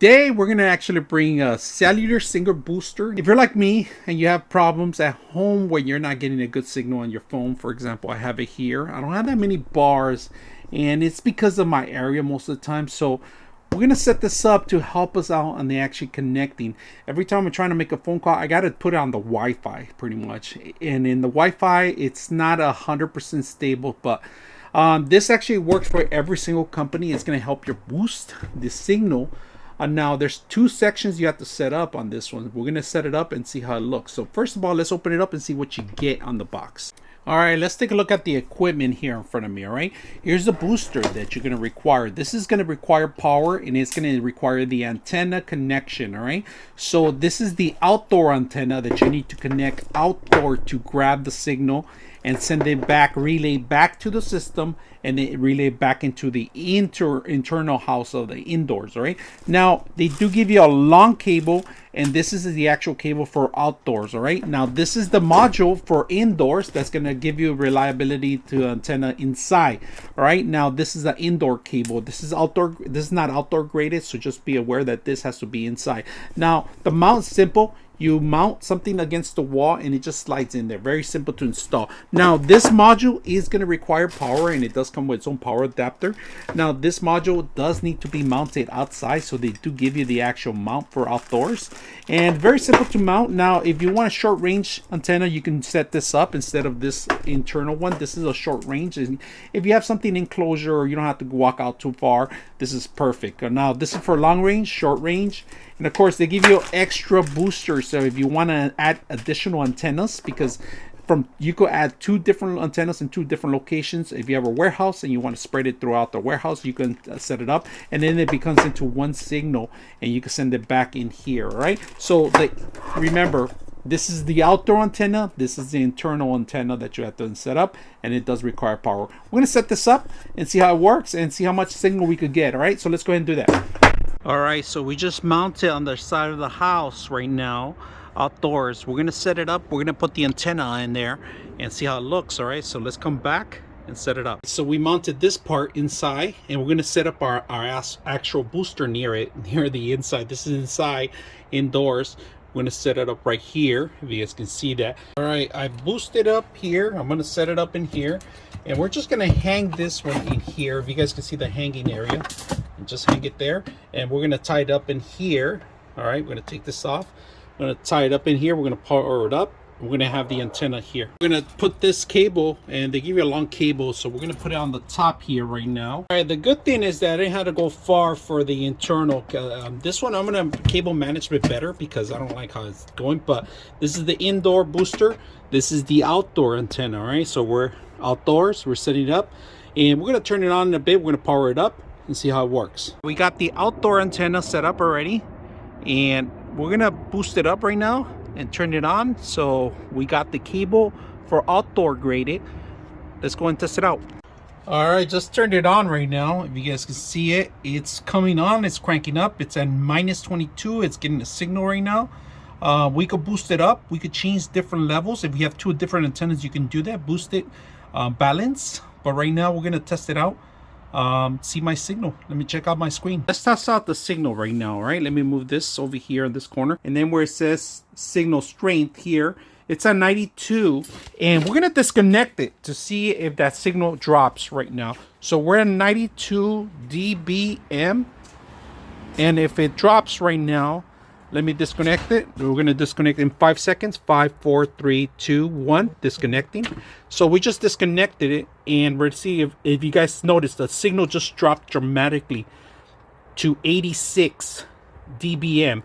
Today, we're going to actually bring a cellular signal booster. If you're like me and you have problems at home where you're not getting a good signal on your phone, for example, I have it here. I don't have that many bars, and it's because of my area most of the time. So we're going to set this up to help us out on the actually connecting. Every time I'm trying to make a phone call, I got to put it on the Wi-Fi pretty much. And in the Wi-Fi, it's not 100% stable, but this actually works for every single company. It's going to help you boost the signal. Now there's two sections you have to set up on this one. We're going to set it up and see how it looks. So first of all, let's open it up and see what you get on the box. All right, let's take a look at the equipment here in front of me. All right, here's the booster that you're going to require. This is going to require power, and it's going to require the antenna connection. All right, so this is the outdoor antenna that you need to connect outdoor to grab the signal and send it back, relay back to the system, and then relay back into the internal house of the indoors. All right, now they do give you a long cable, and this is the actual cable for outdoors. All right, now this is the module for indoors that's going to give you reliability to antenna inside. All right, now this is the indoor cable. This is outdoor. This is not outdoor graded, so just be aware that this has to be inside. Now the mount's simple. You mount something against the wall and it just slides in there. Very simple to install. Now this module is going to require power, and it does come with its own power adapter. Now this module does need to be mounted outside, so they do give you the actual mount for outdoors, and very simple to mount. Now if you want a short range antenna, you can set this up instead of this internal one. This is a short range, and if you have something enclosure or you don't have to walk out too far, this is perfect. Now this is for long range, short range, and of course they give you extra boosters. So if you want to add additional antennas, because you could add two different antennas in two different locations. If you have a warehouse and you want to spread it throughout the warehouse, you can set it up, and then it becomes into one signal, and you can send it back in here. All right, so remember, this is the outdoor antenna, this is the internal antenna that you have to set up, and it does require power. We're going to set this up and see how it works and see how much signal we could get. All right, so let's go ahead and do that. All right, so we just mounted on the side of the house right now, outdoors. We're gonna set it up. We're gonna put the antenna in there and see how it looks. All right, so let's come back and set it up. So we mounted this part inside, and we're gonna set up our actual booster near the inside. This is inside, indoors. We're gonna set it up right here, if you guys can see that. All right, I boosted up here. I'm gonna set it up in here, and we're just gonna hang this one in here, if you guys can see the hanging area, and just hang it there. And we're gonna tie it up in here. All right, we're gonna take this off. I'm going to tie it up in here. We're going to power it up. We're going to have the antenna here. We're going to put this cable, and they give you a long cable, so we're going to put it on the top here right now. All right, the good thing is that I didn't have to go far for the internal. This one I'm going to cable manage a bit better because I don't like how it's going, but this is the indoor booster. This is the outdoor antenna. All right, so we're outdoors. We're setting it up, and we're going to turn it on in a bit. We're going to power it up and see how it works. We got the outdoor antenna set up already, and we're gonna boost it up right now and turn it on. So we got the cable for outdoor graded. Let's go and test it out. All right, just turned it on right now. If you guys can see it, it's coming on, it's cranking up. It's at minus 22. It's getting a signal right now. We could boost it up. We could change different levels. If you have two different antennas, you can do that, boost it, balance. But right now we're gonna test it out. See my signal. Let me check out my screen. Let's test out the signal right now. All right, let me move this over here in this corner, and then where it says signal strength here, it's at 92, and we're gonna disconnect it to see if that signal drops right now. So we're at 92 dBm, and if it drops right now, let me disconnect it. We're going to disconnect in 5 seconds. 5, 4, 3, 2, 1. Disconnecting. So we just disconnected it, and we're see if you guys notice the signal just dropped dramatically to 86 dBm.